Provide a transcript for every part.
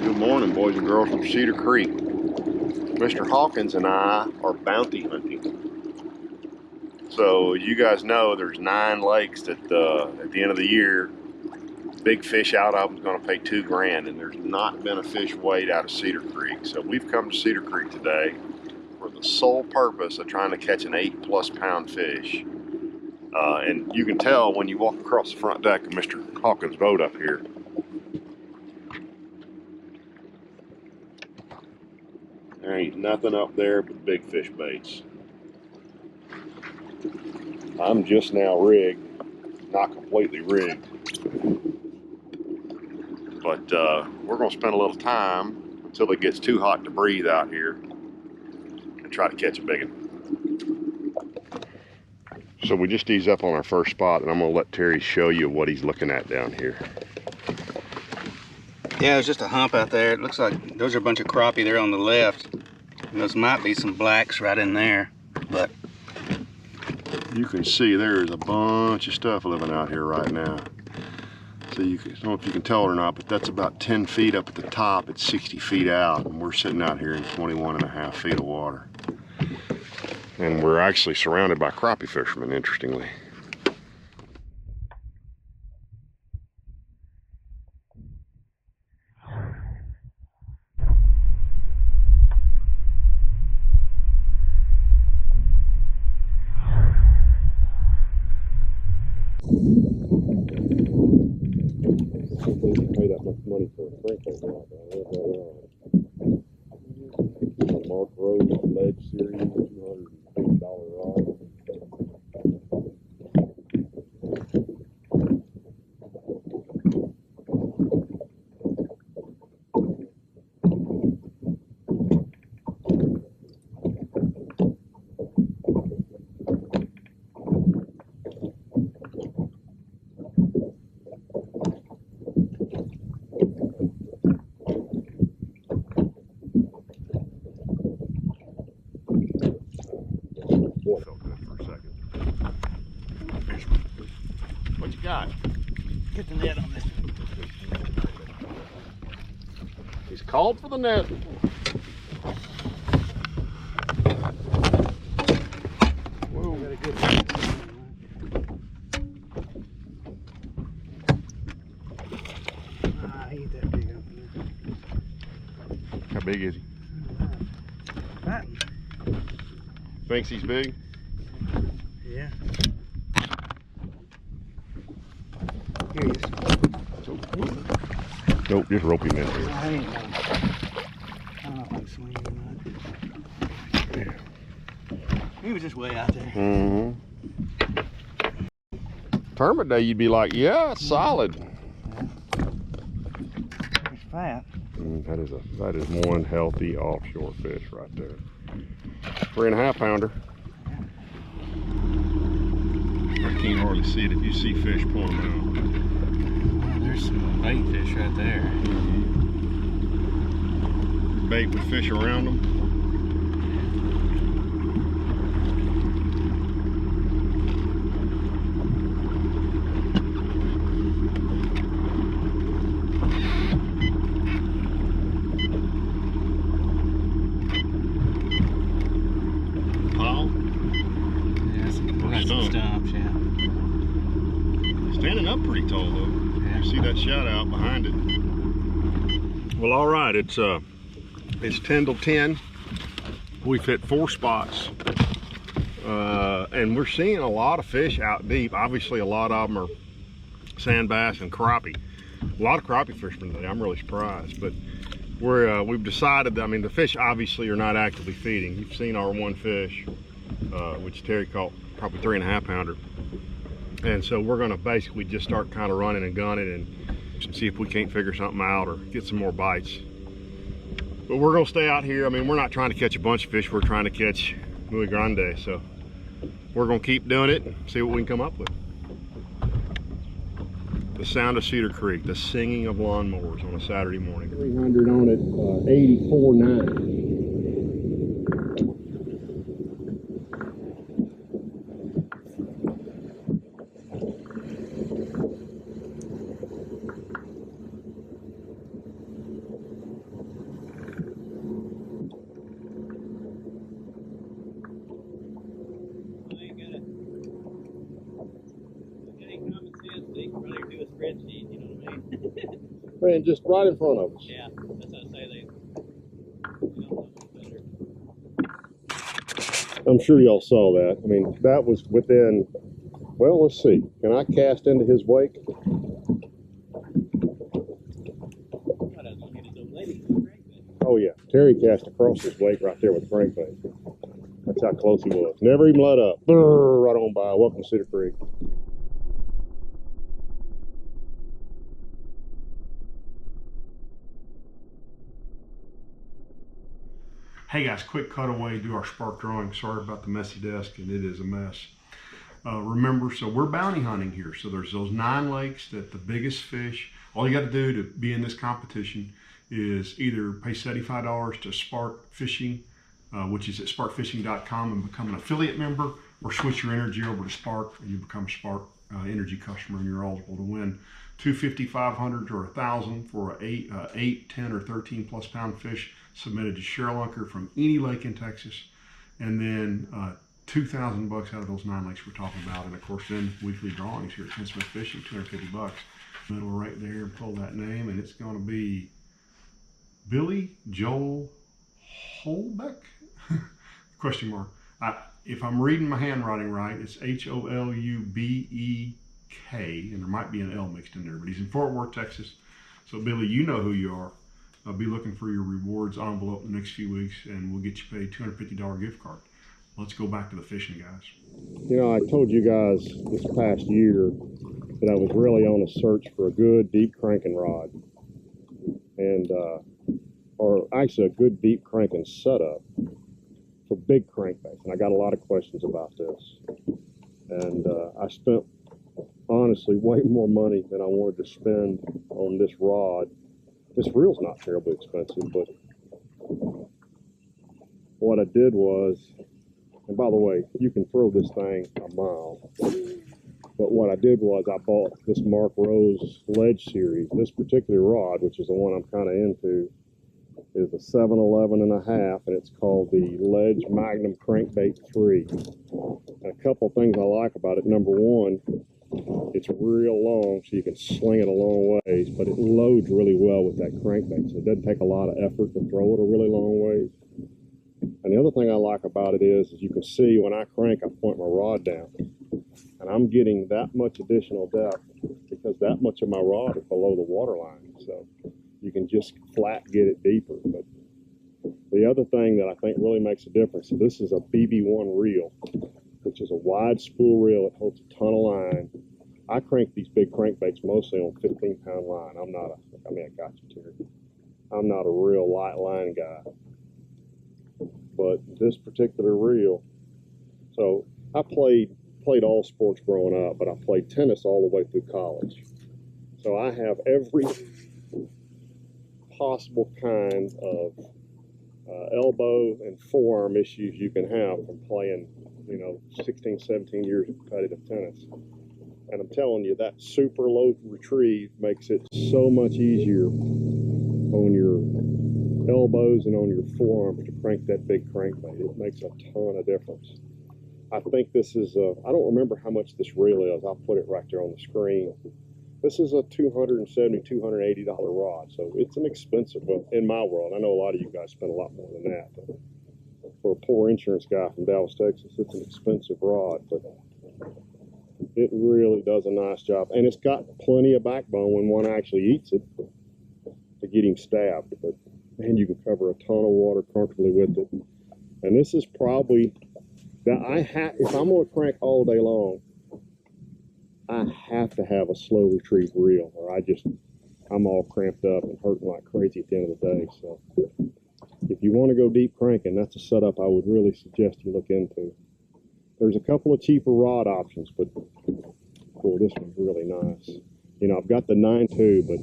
Good morning, boys and girls from Cedar Creek. Mr. Hawkins and I are bounty hunting. So you guys know there's 9 lakes that at the end of the year, big fish out of them is going to pay $2 grand, and there's not been a fish weighed out of Cedar Creek. So we've come to Cedar Creek today for the sole purpose of trying to catch an 8+ pound fish. And you can tell when you walk across the front deck of Mr. Hawkins' boat up here. There ain't nothing up there but big fish baits. I'm just now rigged, not completely rigged. But we're gonna spend a little time until it gets too hot to breathe out here and try to catch a big one. So we just eased up on our first spot, and I'm gonna let Terry show you what he's looking at down here. Yeah, there's just a hump out there. It looks like those are a bunch of crappie there on the left. And those might be some blacks right in there, but you can see there's a bunch of stuff living out here right now. So I don't know if you can tell it or not, but that's about 10 feet up at the top. It's 60 feet out, and we're sitting out here in 21.5 feet of water. And we're actually surrounded by crappie fishermen, interestingly. Pay that much money for a sprinkler rod. Mark Rose Ledge Series, $250 rod. Felt good for a second. What you got? get the net on this. He's called for the net. Whoa. Got a good he ain't that big up here. How big is he? That. Thinks he's big? Yeah. Here he is. Nope, just rope him in here. I don't know if I can swing him or not. He was just way out there. Mm-hmm. Tournament day, you'd be like, yeah, it's solid. He's fat. That is one healthy offshore fish right there. 3.5 pounder. I can't hardly see it if you see fish pulling out. Well, there's some bait fish right there. Mm-hmm. Bait with fish around them. Stumps, yeah. Standing up pretty tall though. Yeah. You see that shout out behind it. Well, all right, it's 10 till 10. We've hit 4 spots, and we're seeing a lot of fish out deep. Obviously, a lot of them are sand bass and crappie. A lot of crappie fishermen today. I'm really surprised, but we've decided that, I mean, the fish obviously are not actively feeding. You've seen our one fish, which Terry caught, probably 3.5 pounder, and so we're going to basically just start kind of running and gunning and see if we can't figure something out or get some more bites. But we're going to stay out here. I mean, we're not trying to catch a bunch of fish, we're trying to catch muy grande, so we're going to keep doing it and see what we can come up with. The sound of Cedar Creek, the singing of lawnmowers on a Saturday morning. 300 on it, 84.9. Man, just right in front of us. Yeah, that's what I say. They don't know better. I'm sure y'all saw that. I mean, that was within, well, let's see. Can I cast into his wake? Oh yeah, Terry cast across his wake right there with the crankbait. That's how close he was. Never even let up. Brrr, right on by. Welcome to Cedar Creek. Hey guys, quick cutaway, do our spark drawing. Sorry about the messy desk, and it is a mess. Remember, so we're bounty hunting here. So there's those 9 lakes that the biggest fish, all you got to do to be in this competition is either pay $75 to Spark Fishing, which is at sparkfishing.com, and become an affiliate member, or switch your energy over to Spark and you become a Spark energy customer, and you're eligible to win $250, $500, or $1,000 for a 8, 10, or 13 plus pound fish submitted to Cheryl Unker from any lake in Texas, and then $2,000 out of those 9 lakes we're talking about, and of course then weekly drawings here at Ken Smith Fishing, $250. Middle right there, pull that name, and it's going to be Billy Joel Holbeck? Question mark. If I'm reading my handwriting right, it's H-O-L-U-B-E-K, and there might be an L mixed in there, but he's in Fort Worth, Texas. So Billy, you know who you are. I'll be looking for your rewards envelope in the next few weeks, and we'll get you paid $250 gift card. Let's go back to the fishing, guys. You know, I told you guys this past year that I was really on a search for a good deep cranking rod, and or actually a good deep cranking setup for big crankbaits. And I got a lot of questions about this, and I spent honestly way more money than I wanted to spend on this rod. This reel's not terribly expensive, but what I did was, and by the way, you can throw this thing a mile, but what I did was I bought this Mark Rose Ledge series. This particular rod, which is the one I'm kind of into, is a 711.5, and it's called the Ledge Magnum Crankbait 3. And a couple things I like about it. Number one, it's real long, so you can sling it a long ways, but it loads really well with that crankbait, so it doesn't take a lot of effort to throw it a really long ways. And the other thing I like about it is you can see when I crank, I point my rod down, and I'm getting that much additional depth because that much of my rod is below the water line, so you can just flat get it deeper. But the other thing that I think really makes a difference, so this is a BB1 reel, which is a wide spool reel. It holds a ton of line. I crank these big crankbaits mostly on 15-pound line. I got you, Terry. I'm not a real light line guy. But this particular reel, so I played all sports growing up, but I played tennis all the way through college. So I have every possible kind of elbow and forearm issues you can have from playing, 16, 17 years of competitive tennis. And I'm telling you, that super low retrieve makes it so much easier on your elbows and on your forearms to crank that big crankbait. It makes a ton of difference. I think this is I don't remember how much this reel is. I'll put it right there on the screen. This is a $270, $280 rod, so it's an expensive, well, in my world. I know a lot of you guys spend a lot more than that. But for a poor insurance guy from Dallas, Texas, it's an expensive rod, but it really does a nice job. And it's got plenty of backbone when one actually eats it to get him stabbed. But man, you can cover a ton of water comfortably with it. And this is probably, if I'm going to crank all day long, I have to have a slow retrieve reel, or I'm all cramped up and hurting like crazy at the end of the day. So if you want to go deep cranking, that's a setup I would really suggest you look into. There's a couple of cheaper rod options, but cool, this one's really nice. I've got the 9.2, but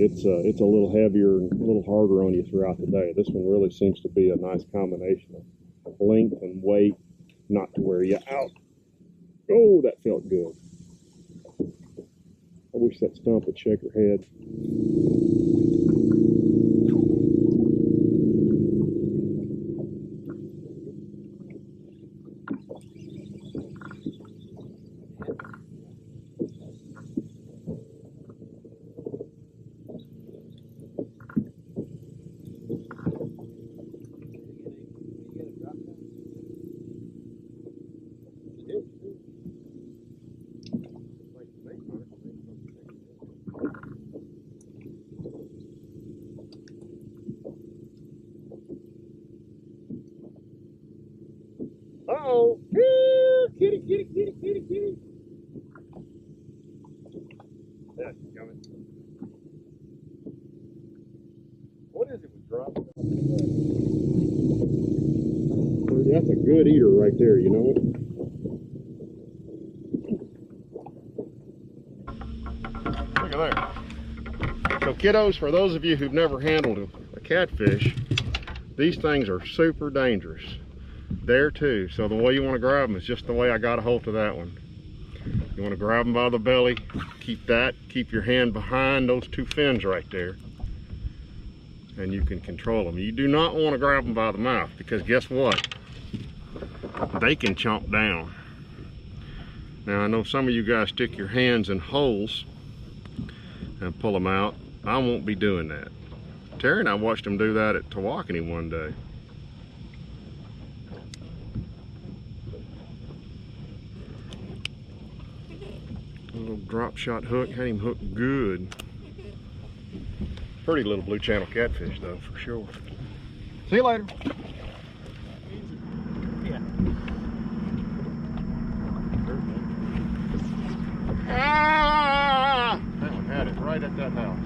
it's a little heavier and a little harder on you throughout the day. This one really seems to be a nice combination of length and weight, not to wear you out. Oh, that felt good. I wish that stump would shake her head. Uh-oh. Kitty, kitty, kitty, kitty, kitty. Yeah, she's coming. What is it with dropping? That's a good eater right there, you know it? Look at there. So kiddos, for those of you who've never handled a catfish, these things are super dangerous. There too. So the way you want to grab them is just the way I got a hold of that one. You want to grab them by the belly, keep your hand behind those two fins right there, and you can control them. You do not want to grab them by the mouth, because guess what? They can chomp down. Now I know some of you guys stick your hands in holes and pull them out. I won't be doing that. Terry and I watched him do that at Tawakoni one day. A little drop shot hook, had him hooked good. Pretty little blue channel catfish though, for sure. See you later. Yeah. Ah! That one had it right at that house.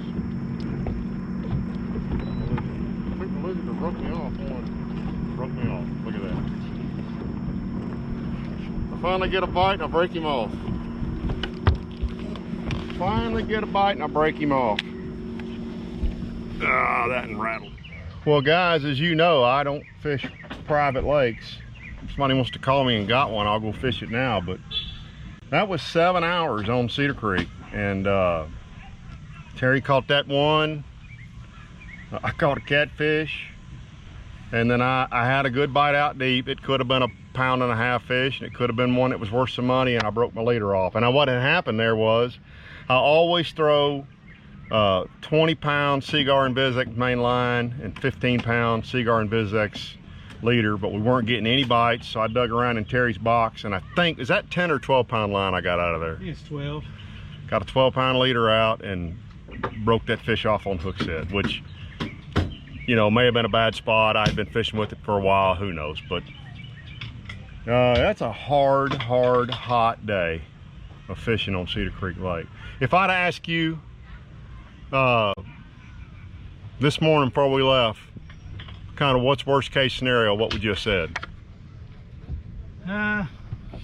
I think the lizard broke me off one. Broke me off. Look at that. I finally get a bite and I break him off. Finally get a bite and I break him off. Ah, that and rattled. Well guys, as you know, I don't fish private lakes. If somebody wants to call me and got one, I'll go fish it now. But that was 7 hours on Cedar Creek, and Terry caught that one. I caught a catfish, and then I had a good bite out deep. It could have been a 1.5 pound fish, and it could have been one that was worth some money, and I broke my leader off. And what had happened there was, I always throw 20-pound Seagar and Bizek main line and 15-pound Seagar and Bizek's leader, but we weren't getting any bites, so I dug around in Terry's box, and I think, is that 10 or 12-pound line I got out of there? It's 12. Got a 12-pound leader out and broke that fish off on hook set, which, you know, may have been a bad spot. I'd been fishing with it for a while, who knows, but that's a hard, hot day of fishing on Cedar Creek Lake. If I'd asked you this morning before we left, kind of what's worst case scenario, what would you have said?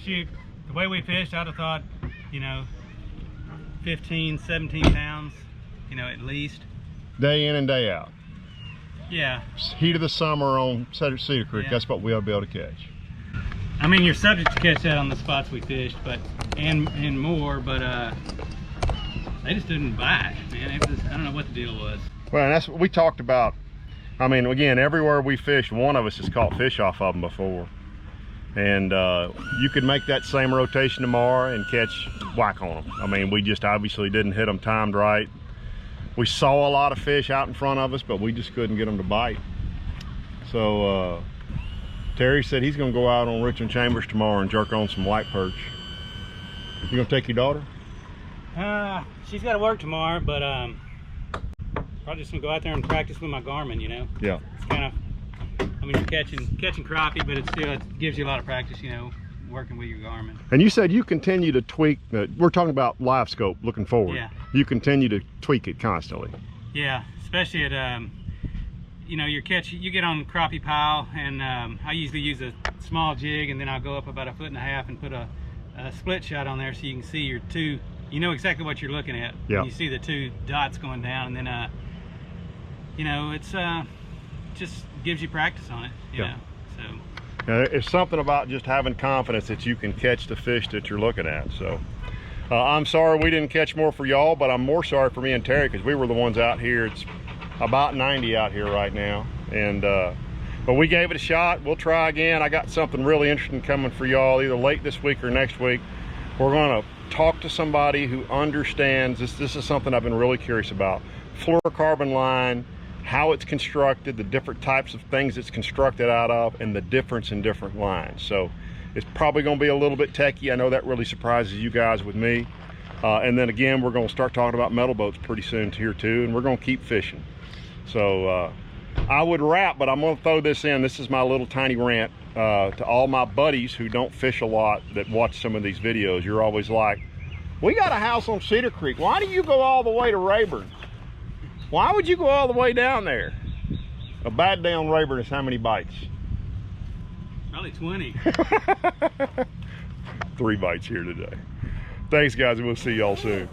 Shoot, the way we fished, I'd have thought, you know, 15, 17 pounds, you know, at least. Day in and day out. Yeah. Heat of the summer on Cedar Creek, Yeah. That's what we ought to be able to catch. I mean, you're subject to catch that on the spots we fished, but and more, but they just didn't bite, man. It was, I don't know what the deal was. Well, and that's what we talked about. I mean, again, everywhere we fished, one of us has caught fish off of them before. And you could make that same rotation tomorrow and catch whack on them. I mean, we just obviously didn't hit them timed right. We saw a lot of fish out in front of us, but we just couldn't get them to bite. So Terry said he's gonna go out on Richmond Chambers tomorrow and jerk on some white perch. You gonna take your daughter? She's got to work tomorrow, but probably just gonna go out there and practice with my Garmin, you know. Yeah. It's kind of, I mean, you're catching crappie, but it gives you a lot of practice, you know, working with your Garmin. And you said you continue to tweak, we're talking about live scope looking forward. Yeah. You continue to tweak it constantly. Yeah, especially at, you know, you get on crappie pile, and I usually use a small jig, and then I'll go up about 1.5 feet and put a split shot on there so you can see your two, you know exactly what you're looking at. Yeah. You see the two dots going down, and then, you know, it's just gives you practice on it, you know, so. It's something about just having confidence that you can catch the fish that you're looking at. So I'm sorry we didn't catch more for y'all, but I'm more sorry for me and Terry, because we were the ones out here. It's about 90 out here right now, and but we gave it a shot. We'll try again. I got something really interesting coming for y'all either late this week or next week. We're going to talk to somebody who understands this. This is something I've been really curious about: fluorocarbon line, how it's constructed, the different types of things it's constructed out of, and the difference in different lines. So it's probably going to be a little bit techy. I know that really surprises you guys with me. And then again, we're going to start talking about metal boats pretty soon here too, and we're going to keep fishing. So I would wrap, but I'm gonna throw this in. This is my little tiny rant to all my buddies who don't fish a lot that watch some of these videos. You're always like, we got a house on Cedar Creek. Why do you go all the way to Rayburn? Why would you go all the way down there? A bad day on Rayburn is how many bites? Probably 20. 3 bites here today. Thanks guys, and we'll see y'all soon.